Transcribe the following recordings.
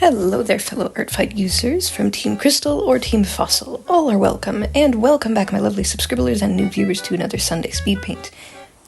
Hello there, fellow Artfight users from Team Crystal or Team Fossil. All are welcome, and welcome back, my lovely subscribers and new viewers, to another Sunday Speed Paint.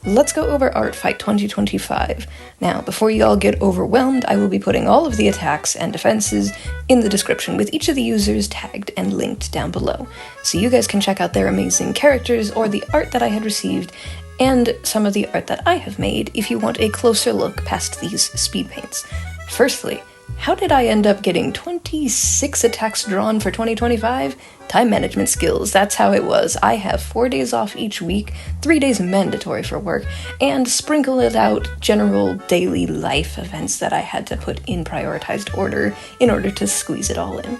Let's go over Artfight 2025. Now, before you all get overwhelmed, I will be putting all of the attacks and defenses in the description with each of the users tagged and linked down below, so you guys can check out their amazing characters or the art that I had received and some of the art that I have made if you want a closer look past these speed paints. Firstly, how did I end up getting 26 attacks drawn for 2025? Time management skills, that's how it was. I have 4 days off each week, 3 days mandatory for work, and sprinkle it out general daily life events that I had to put in prioritized order in order to squeeze it all in.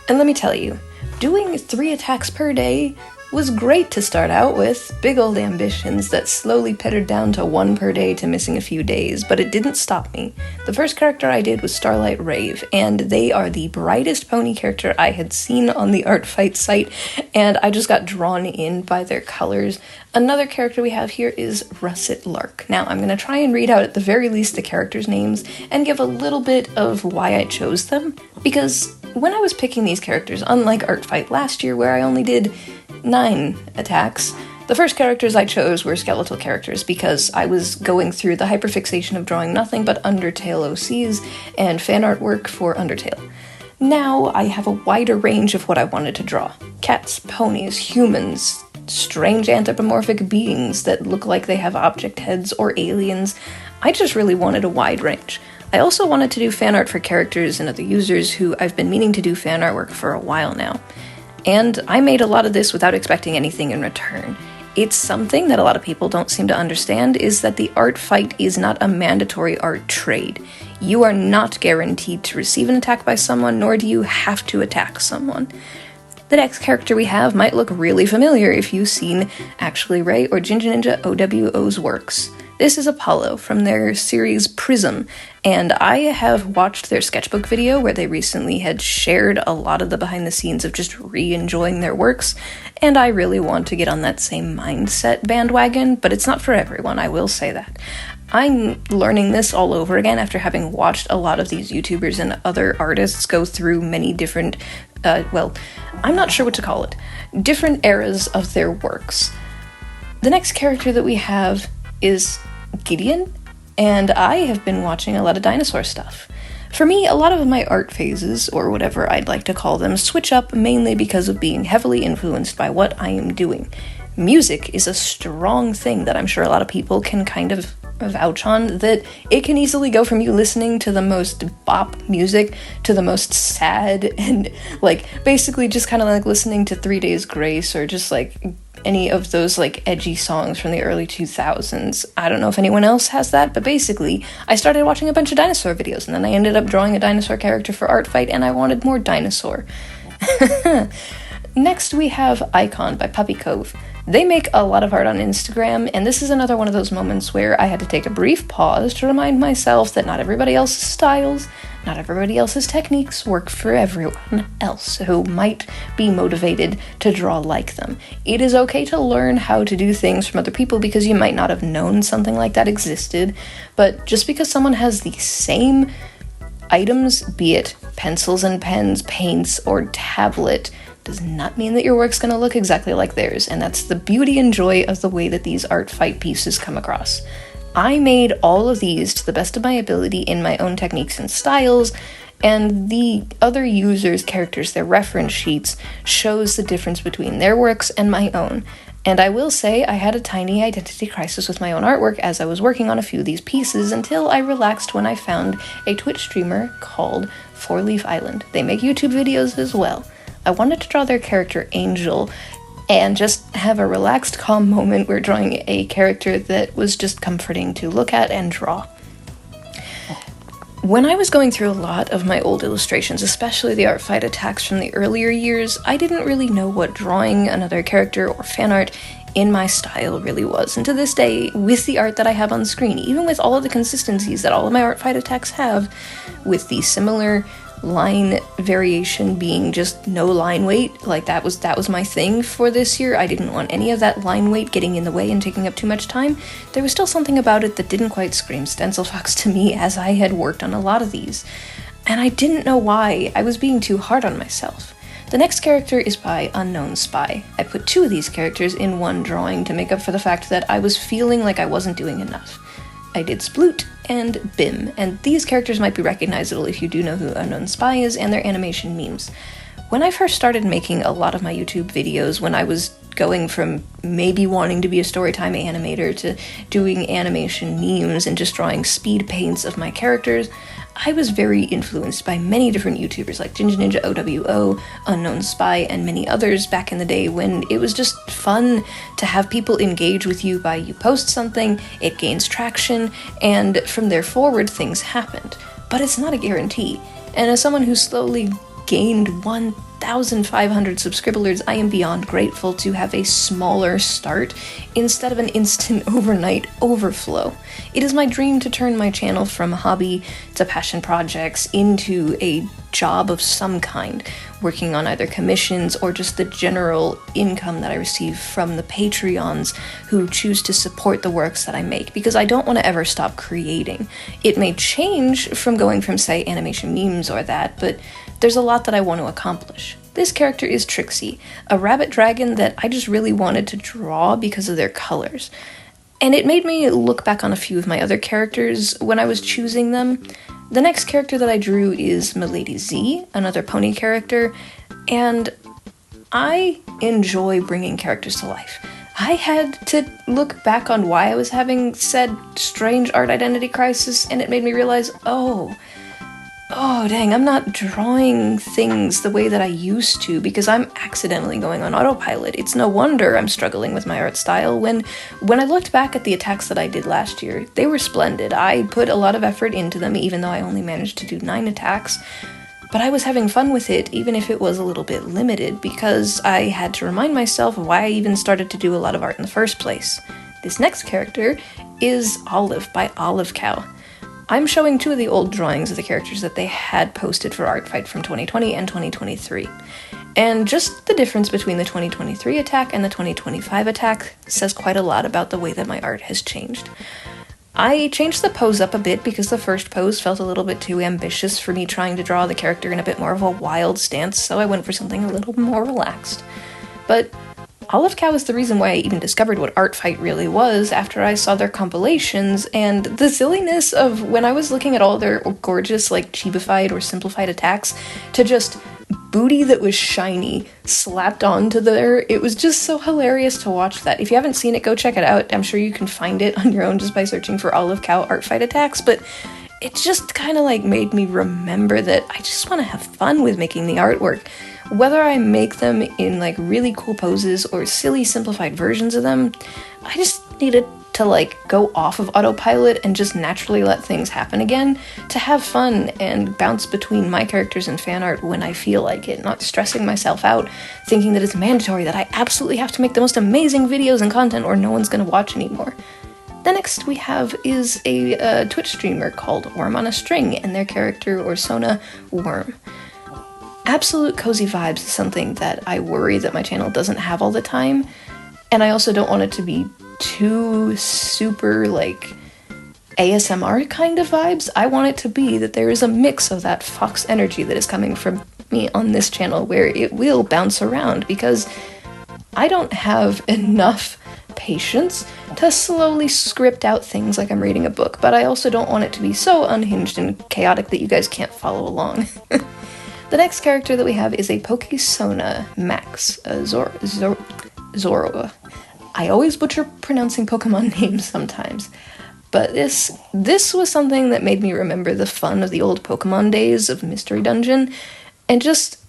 And let me tell you, doing 3 attacks per day was great to start out with, big old ambitions that slowly petered down to 1 per day to missing a few days, but it didn't stop me. The first character I did was Starlight Rave, and they are the brightest pony character I had seen on the Artfight site, and I just got drawn in by their colors. Another character we have here is Russet Lark. Now, I'm going to try and read out at the very least the characters' names and give a little bit of why I chose them, because when I was picking these characters, unlike Artfight last year where I only did 9 attacks, the first characters I chose were skeletal characters because I was going through the hyperfixation of drawing nothing but Undertale OCs and fan artwork for Undertale. Now I have a wider range of what I wanted to draw. Cats, ponies, humans, strange anthropomorphic beings that look like they have object heads, or aliens. I just really wanted a wide range. I also wanted to do fan art for characters and other users who I've been meaning to do fan artwork for a while now. And I made a lot of this without expecting anything in return. It's something that a lot of people don't seem to understand, is that the art fight is not a mandatory art trade. You are not guaranteed to receive an attack by someone, nor do you have to attack someone. The next character we have might look really familiar if you've seen Actually Ray or Ginger Ninja OWO's works. This is Apollo from their series Prism, and I have watched their sketchbook video where they recently had shared a lot of the behind the scenes of just re-enjoying their works, and I really want to get on that same mindset bandwagon, but it's not for everyone, I will say that. I'm learning this all over again after having watched a lot of these YouTubers and other artists go through many different, I'm not sure what to call it, different eras of their works. The next character that we have is Gideon, and I have been watching a lot of dinosaur stuff. For me, a lot of my art phases, or whatever I'd like to call them, switch up mainly because of being heavily influenced by what I am doing. Music is a strong thing that I'm sure a lot of people can kind of vouch on, that it can easily go from you listening to the most bop music to the most sad and basically just kind of like listening to 3 Days Grace or just any of those edgy songs from the early 2000s. I don't know if anyone else has that, but basically I started watching a bunch of dinosaur videos and then I ended up drawing a dinosaur character for Artfight and I wanted more dinosaur. Next we have Icon by Puppy Cove. They make a lot of art on Instagram, and this is another one of those moments where I had to take a brief pause to remind myself that not everybody else's styles, not everybody else's techniques work for everyone else who might be motivated to draw like them. It is okay to learn how to do things from other people because you might not have known something like that existed, but just because someone has the same items, be it pencils and pens, paints, or tablet, does not mean that your work's going to look exactly like theirs, and that's the beauty and joy of the way that these art fight pieces come across. I made all of these to the best of my ability in my own techniques and styles, and the other users' characters, their reference sheets, shows the difference between their works and my own. And I will say I had a tiny identity crisis with my own artwork as I was working on a few of these pieces until I relaxed when I found a Twitch streamer called 4 Leaf Island. They make YouTube videos as well. I wanted to draw their character Angel and just have a relaxed, calm moment where drawing a character that was just comforting to look at and draw. When I was going through a lot of my old illustrations, especially the Artfight attacks from the earlier years, I didn't really know what drawing another character or fan art in my style really was. And to this day, with the art that I have on screen, even with all of the consistencies that all of my Artfight attacks have, with the similar line variation being just no line weight, that was my thing for this year. I didn't want any of that line weight getting in the way and taking up too much time. There was still something about it that didn't quite scream Stencil Fox to me as I had worked on a lot of these. and I didn't know why. I was being too hard on myself. The next character is by Unknown Spy. I put 2 of these characters in one drawing to make up for the fact that I was feeling like I wasn't doing enough. I did Sploot and Bim, and these characters might be recognizable if you do know who Unknown Spy is and their animation memes. When I first started making a lot of my YouTube videos, when I was going from maybe wanting to be a storytime animator to doing animation memes and just drawing speed paints of my characters, I was very influenced by many different YouTubers like Ginger Ninja OWO, Unknown Spy, and many others back in the day when it was just fun to have people engage with you by you post something, it gains traction, and from there forward things happened. But it's not a guarantee, and as someone who slowly gained 1,500 subscribers, I am beyond grateful to have a smaller start instead of an instant overnight overflow. It is my dream to turn my channel from hobby to passion projects into a job of some kind, working on either commissions or just the general income that I receive from the Patreons who choose to support the works that I make, because I don't want to ever stop creating. It may change from going from, say, animation memes or that, but there's a lot that I want to accomplish. This character is Trixie, a rabbit dragon that I just really wanted to draw because of their colors. And it made me look back on a few of my other characters when I was choosing them. The next character that I drew is Milady Z, another pony character, and I enjoy bringing characters to life. I had to look back on why I was having said strange art identity crisis, and it made me realize, oh dang, I'm not drawing things the way that I used to because I'm accidentally going on autopilot. It's no wonder I'm struggling with my art style. When I looked back at the attacks that I did last year, they were splendid. I put a lot of effort into them, even though I only managed to do 9 attacks. But I was having fun with it, even if it was a little bit limited, because I had to remind myself of why I even started to do a lot of art in the first place. This next character is Olive by Olive Cow. I'm showing 2 of the old drawings of the characters that they had posted for Artfight from 2020 and 2023. And just the difference between the 2023 attack and the 2025 attack says quite a lot about the way that my art has changed. I changed the pose up a bit because the first pose felt a little bit too ambitious for me trying to draw the character in a bit more of a wild stance, so I went for something a little more relaxed. But Olive Cow is the reason why I even discovered what Artfight really was after I saw their compilations, and the silliness of when I was looking at all their gorgeous, like, chibified or simplified attacks to just booty that was shiny slapped onto there. It was just so hilarious to watch that. If you haven't seen it, go check it out. I'm sure you can find it on your own just by searching for Olive Cow Artfight attacks, but it just kind of like made me remember that I just want to have fun with making the artwork. Whether I make them in like really cool poses or silly simplified versions of them, I just needed to like go off of autopilot and just naturally let things happen again, to have fun and bounce between my characters and fan art when I feel like it, not stressing myself out, thinking that it's mandatory that I absolutely have to make the most amazing videos and content or no one's gonna watch anymore. The next we have is a Twitch streamer called Worm on a String, and their character Orsona Worm. Absolute cozy vibes is something that I worry that my channel doesn't have all the time, and I also don't want it to be too super like ASMR kind of vibes. I want it to be that there is a mix of that fox energy that is coming from me on this channel where it will bounce around, because I don't have enough patience to slowly script out things like I'm reading a book, but I also don't want it to be so unhinged and chaotic that you guys can't follow along. The next character that we have is a Pokesona Max, Zoro. I always butcher pronouncing Pokemon names sometimes, but this was something that made me remember the fun of the old Pokemon days of Mystery Dungeon, and just,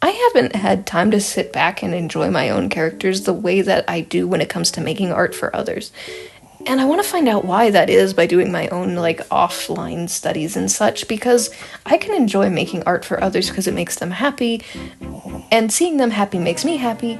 I haven't had time to sit back and enjoy my own characters the way that I do when it comes to making art for others. And I want to find out why that is by doing my own, like, offline studies and such, because I can enjoy making art for others because it makes them happy, and seeing them happy makes me happy,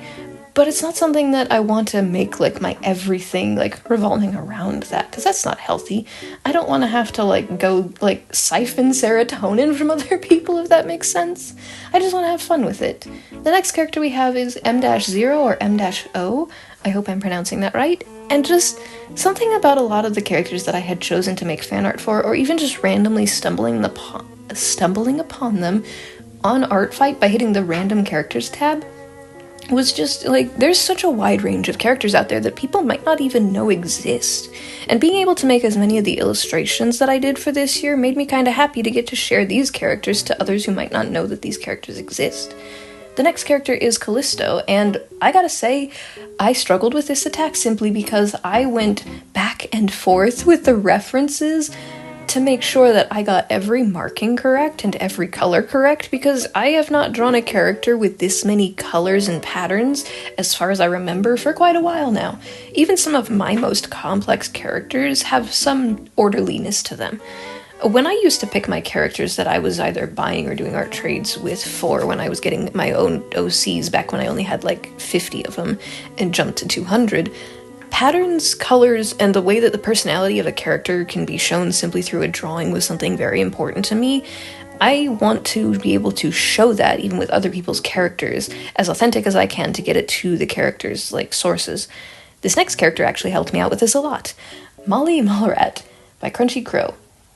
but it's not something that I want to make, like, my everything, like, revolving around that, because that's not healthy. I don't want to have to, like, go, like, siphon serotonin from other people, if that makes sense. I just want to have fun with it. The next character we have is M-0 or M-O. I hope I'm pronouncing that right. And just something about a lot of the characters that I had chosen to make fan art for, or even just randomly stumbling upon them on Artfight by hitting the random characters tab, was just, like, there's such a wide range of characters out there that people might not even know exist. And being able to make as many of the illustrations that I did for this year made me kind of happy to get to share these characters to others who might not know that these characters exist. The next character is Callisto, and I gotta say, I struggled with this attack simply because I went back and forth with the references to make sure that I got every marking correct and every color correct, because I have not drawn a character with this many colors and patterns, as far as I remember, for quite a while now. Even some of my most complex characters have some orderliness to them. When I used to pick my characters that I was either buying or doing art trades with for when I was getting my own OCs back when I only had like 50 of them and jumped to 200, patterns, colors, and the way that the personality of a character can be shown simply through a drawing was something very important to me. I want to be able to show that even with other people's characters as authentic as I can to get it to the characters' like sources. This next character actually helped me out with this a lot. Molly Mallrat by Crunchy Crow.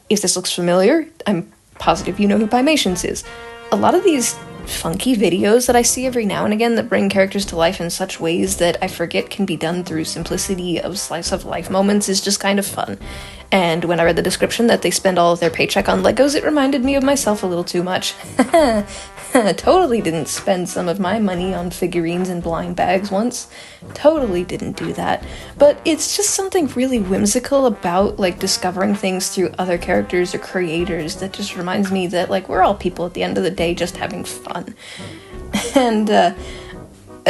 If this looks familiar, I'm positive you know who Pymations is. A lot of these funky videos that I see every now and again that bring characters to life in such ways that I forget can be done through simplicity of slice of life moments is just kind of fun. And when I read the description that they spend all of their paycheck on Legos, it reminded me of myself a little too much. Totally didn't spend some of my money on figurines and blind bags once. Totally didn't do that. But it's just something really whimsical about, like, discovering things through other characters or creators that just reminds me that, like, we're all people at the end of the day just having fun. And,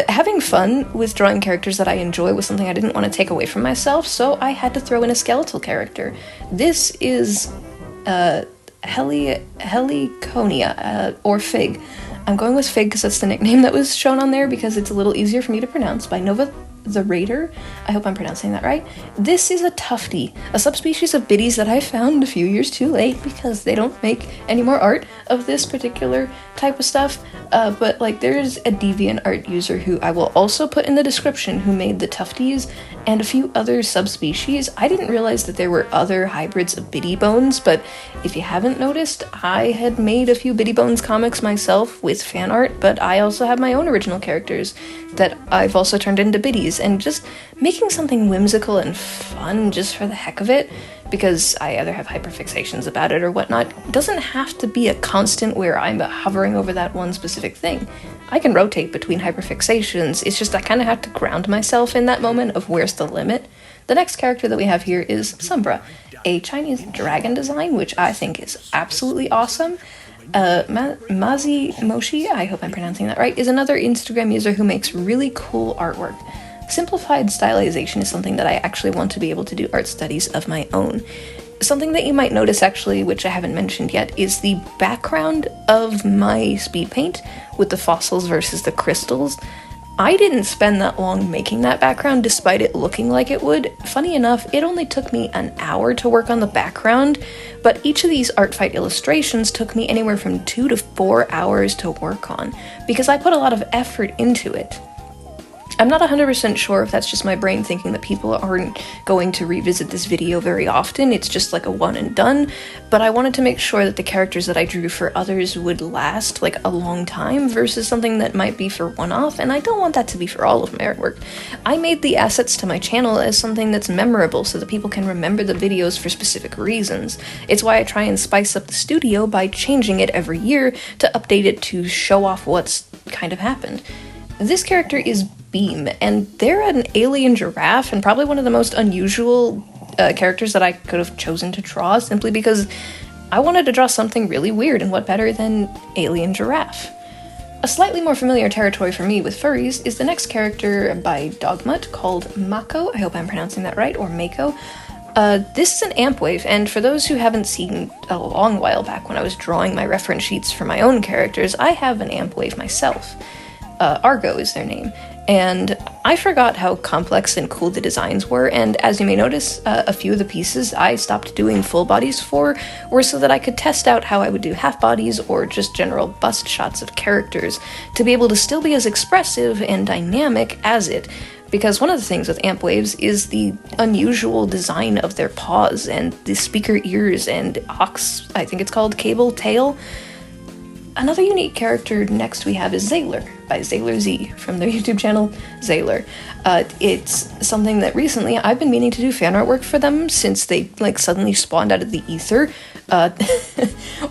having fun with drawing characters that I enjoy was something I didn't want to take away from myself, so I had to throw in a skeletal character. This is, Heliconia, or Fig. I'm going with Fig because that's the nickname that was shown on there because it's a little easier for me to pronounce, by Nova the Raider. I hope I'm pronouncing that right. This is a tufty, a subspecies of biddies that I found a few years too late because they don't make any more art of this particular type of stuff, but like there's a deviant art user who I will also put in the description who made the tufties and a few other subspecies. I didn't realize that there were other hybrids of biddy bones, but if you haven't noticed, I had made a few biddy bones comics myself with fan art, but I also have my own original characters that I've also turned into biddies, and just making something whimsical and fun just for the heck of it, because I either have hyperfixations about it or whatnot, doesn't have to be a constant where I'm hovering over that one specific thing. I can rotate between hyperfixations, it's just I kind of have to ground myself in that moment of where's the limit. The next character that we have here is Sombra, a Chinese dragon design, which I think is absolutely awesome. Mazi Moshi, I hope I'm pronouncing that right, is another Instagram user who makes really cool artwork. Simplified stylization is something that I actually want to be able to do art studies of my own. Something that you might notice actually, which I haven't mentioned yet, is the background of my speed paint with the fossils versus the crystals. I didn't spend that long making that background despite it looking like it would. Funny enough, it only took me an hour to work on the background, but each of these Artfight illustrations took me anywhere from 2 to 4 hours to work on, because I put a lot of effort into it. I'm not 100% sure if that's just my brain thinking that people aren't going to revisit this video very often, it's just like a one and done, but I wanted to make sure that the characters that I drew for others would last like a long time versus something that might be for one-off, and I don't want that to be for all of my artwork. I made the assets to my channel as something that's memorable so that people can remember the videos for specific reasons. It's why I try and spice up the studio by changing it every year to update it to show off what's kind of happened. This character is Beam, and they're an alien giraffe, and probably one of the most unusual characters that I could have chosen to draw, simply because I wanted to draw something really weird, and what better than alien giraffe? A slightly more familiar territory for me with furries is the next character by Dogmutt called Mako, I hope I'm pronouncing that right, or Mako. This is an amp wave, and for those who haven't seen a long while back when I was drawing my reference sheets for my own characters, I have an amp wave myself. Argo is their name, and I forgot how complex and cool the designs were, and as you may notice, a few of the pieces I stopped doing full bodies for were so that I could test out how I would do half bodies or just general bust shots of characters to be able to still be as expressive and dynamic as it. Because one of the things with amp waves is the unusual design of their paws and the speaker ears and aux, I think it's called, cable tail. Another unique character next we have is Zaylor, by Zaylor Z, from their YouTube channel, Zaylor. It's something that recently I've been meaning to do fan artwork for them since they suddenly spawned out of the ether,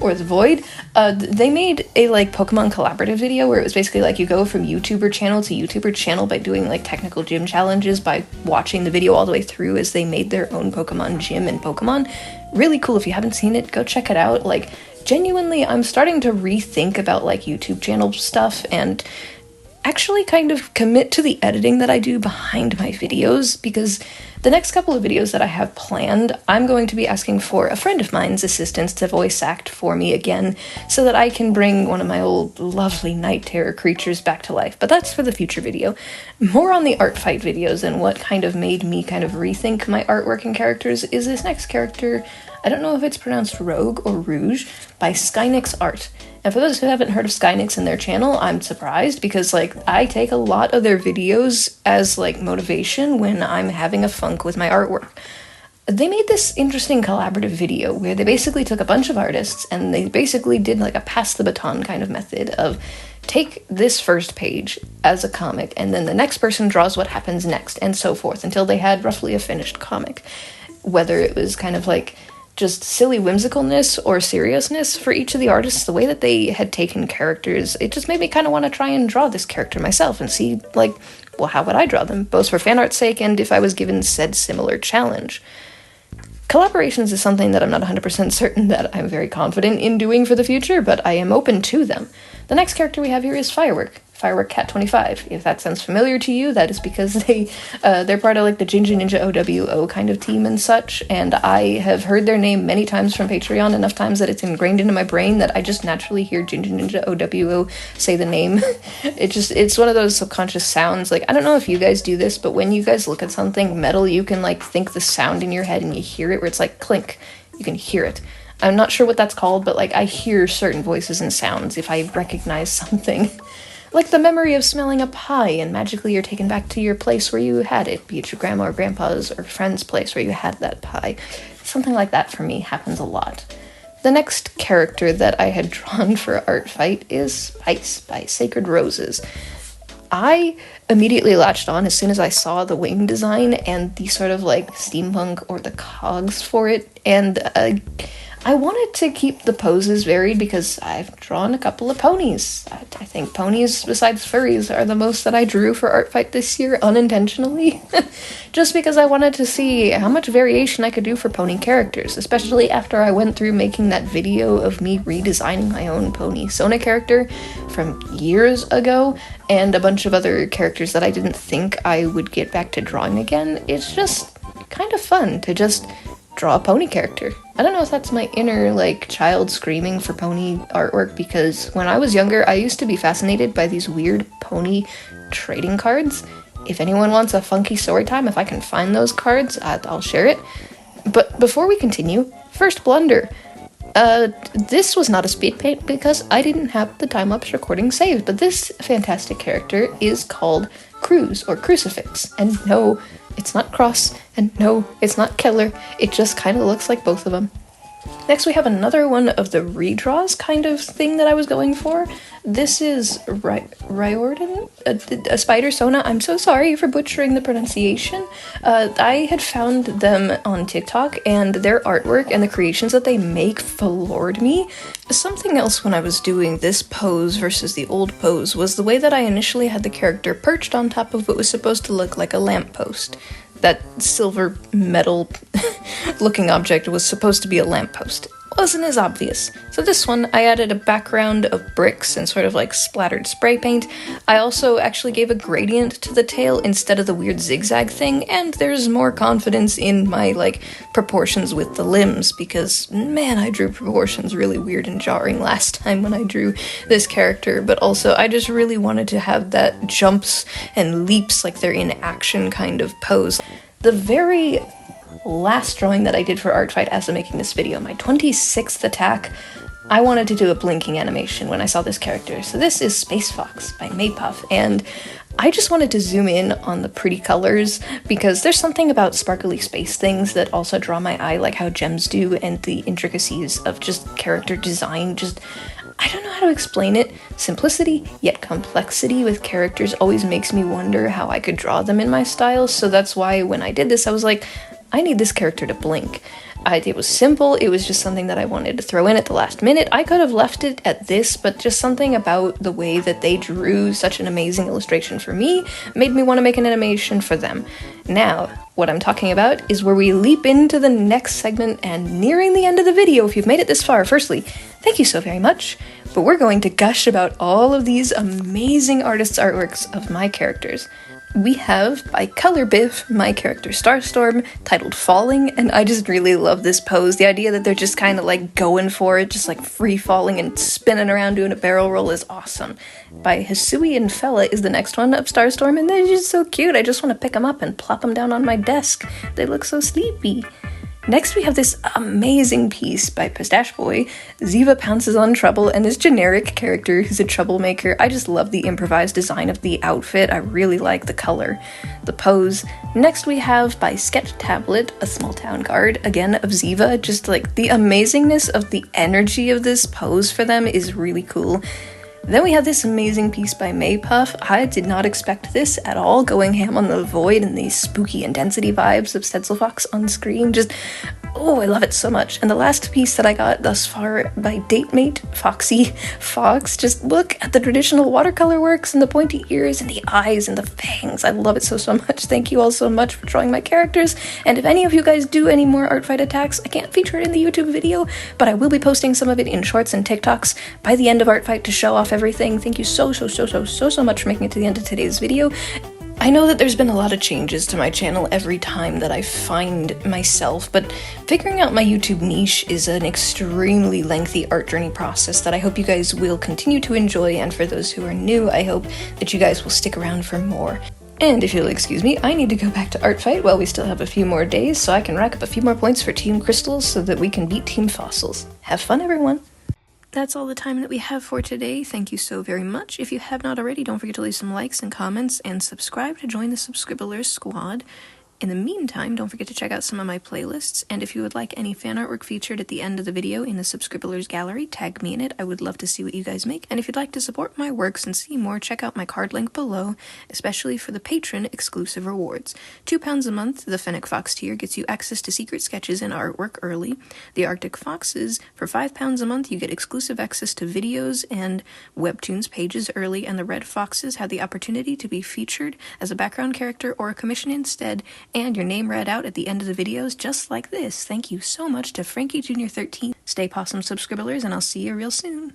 or the void. They made a Pokemon collaborative video where it was basically you go from YouTuber channel to YouTuber channel by doing technical gym challenges by watching the video all the way through as they made their own Pokemon gym and Pokemon. Really cool. If you haven't seen it, go check it out. Genuinely, I'm starting to rethink about YouTube channel stuff and actually kind of commit to the editing that I do behind my videos, because the next couple of videos that I have planned, I'm going to be asking for a friend of mine's assistance to voice act for me again, so that I can bring one of my old lovely night terror creatures back to life. But that's for the future video. More on the Artfight videos and what kind of made me kind of rethink my artwork and characters is this next character. I don't know if it's pronounced Rogue or Rouge, by Skynix Art. And for those who haven't heard of Skynix and their channel, I'm surprised because I take a lot of their videos as motivation when I'm having a funk with my artwork. They made this interesting collaborative video where they basically took a bunch of artists and they basically did a pass the baton kind of method of take this first page as a comic and then the next person draws what happens next and so forth until they had roughly a finished comic. Whether it was kind of just silly whimsicalness or seriousness for each of the artists, the way that they had taken characters, it just made me kind of want to try and draw this character myself and see, well, how would I draw them, both for fan art's sake and if I was given said similar challenge. Collaborations is something that I'm not 100% certain that I'm very confident in doing for the future, but I am open to them. The next character we have here is Firework Cat 25. If that sounds familiar to you, that is because they're part of the Ginger Ninja OWO kind of team and such, and I have heard their name many times from Patreon, enough times that it's ingrained into my brain that I just naturally hear Ginger Ninja OWO say the name. It's one of those subconscious sounds. I don't know if you guys do this, but when you guys look at something metal, you can think the sound in your head and you hear it where it's clink. You can hear it. I'm not sure what that's called, but I hear certain voices and sounds if I recognize something. Like the memory of smelling a pie and magically you're taken back to your place where you had it, be it your grandma or grandpa's or friend's place where you had that pie. Something like that for me happens a lot. The next character that I had drawn for Artfight is Spice by Sacred Roses. I immediately latched on as soon as I saw the wing design and the sort of steampunk or the cogs for it, and I wanted to keep the poses varied because I've drawn a couple of ponies. I think ponies, besides furries, are the most that I drew for Artfight this year, unintentionally. Just because I wanted to see how much variation I could do for pony characters, especially after I went through making that video of me redesigning my own pony Sona character from years ago, and a bunch of other characters that I didn't think I would get back to drawing again. It's just kind of fun to just draw a pony character. I don't know if that's my inner child screaming for pony artwork, because when I was younger I used to be fascinated by these weird pony trading cards. If anyone wants a funky story time, if I can find those cards, I'll share it. But before we continue, first blunder. This was not a speed paint because I didn't have the time-lapse recording saved, but this fantastic character is called Cruz or Crucifix, and no, it's not Cross, and no, it's not Keller. It just kind of looks like both of them. Next we have another one of the redraws kind of thing that I was going for. This is Riordan, a spider Sona. I'm so sorry for butchering the pronunciation. I had found them on TikTok, and their artwork and the creations that they make floored me. Something else when I was doing this pose versus the old pose was the way that I initially had the character perched on top of what was supposed to look like a lamppost. That silver metal looking object was supposed to be a lamppost. wasn't as obvious. So this one, I added a background of bricks and sort of like splattered spray paint. I also actually gave a gradient to the tail instead of the weird zigzag thing, and there's more confidence in my like proportions with the limbs, because man, I drew proportions really weird and jarring last time when I drew this character, but also I just really wanted to have that jumps and leaps like they're in action kind of pose. The very last drawing that I did for Artfight as I'm making this video, my 26th attack, I wanted to do a blinking animation when I saw this character. So this is Space Fox by Maypuff, and I just wanted to zoom in on the pretty colors because there's something about sparkly space things that also draw my eye, like how gems do, and the intricacies of just character design. Just, I don't know how to explain it. Simplicity, yet complexity with characters always makes me wonder how I could draw them in my style, so that's why when I did this I was like, I need this character to blink. It was simple, it was just something that I wanted to throw in at the last minute. I could have left it at this, but just something about the way that they drew such an amazing illustration for me made me want to make an animation for them. Now, what I'm talking about is where we leap into the next segment and nearing the end of the video. If you've made it this far, firstly, thank you so very much. But we're going to gush about all of these amazing artists' artworks of my characters. We have, by Color Biff, my character Starstorm, titled Falling, and I just really love this pose. The idea that they're just kind of like going for it, just like free falling and spinning around doing a barrel roll is awesome. By Hisui and Fella is the next one of Starstorm, and they're just so cute. I just want to pick them up and plop them down on my desk. They look so sleepy. Next we have this amazing piece by Pistache Boy. Ziva pounces on Trouble, and this generic character who's a troublemaker. I just love the improvised design of the outfit. I really like the color, the pose. Next we have by Sketch Tablet, a small town guard, again of Ziva. Just like the amazingness of the energy of this pose for them is really cool. Then we have this amazing piece by Maypuff. I did not expect this at all, going ham on the void and the spooky intensity vibes of Stencil Fox on screen. Just, oh, I love it so much. And the last piece that I got thus far by Datemate Foxy Fox. Just look at the traditional watercolor works and the pointy ears and the eyes and the fangs. I love it so much. Thank you all so much for drawing my characters. And if any of you guys do any more Artfight attacks, I can't feature it in the YouTube video, but I will be posting some of it in shorts and TikToks by the end of Artfight to show off everything. Thank you so much for making it to the end of today's video. I know that there's been a lot of changes to my channel every time that I find myself, but figuring out my YouTube niche is an extremely lengthy art journey process that I hope you guys will continue to enjoy, and for those who are new, I hope that you guys will stick around for more. And if you'll excuse me, I need to go back to Artfight while we still have a few more days so I can rack up a few more points for Team Crystals so that we can beat Team Fossils. Have fun, everyone! That's all the time that we have for today. Thank you so very much. If you have not already, don't forget to leave some likes and comments and subscribe to join the Subscribblers squad. In the meantime, don't forget to check out some of my playlists, and if you would like any fan artwork featured at the end of the video in the Subscribblers gallery, tag me in it. I would love to see what you guys make. And if you'd like to support my works and see more, check out my card link below, especially for the patron exclusive rewards. £2 a month, the Fennec Fox tier gets you access to secret sketches and artwork early. The Arctic Foxes, for £5 a month, you get exclusive access to videos and webtoons pages early, and the Red Foxes have the opportunity to be featured as a background character or a commission instead, and your name read out at the end of the videos just like this. Thank you so much to Frankie Jr. 13. Stay Possum Subscribblers, and I'll see you real soon.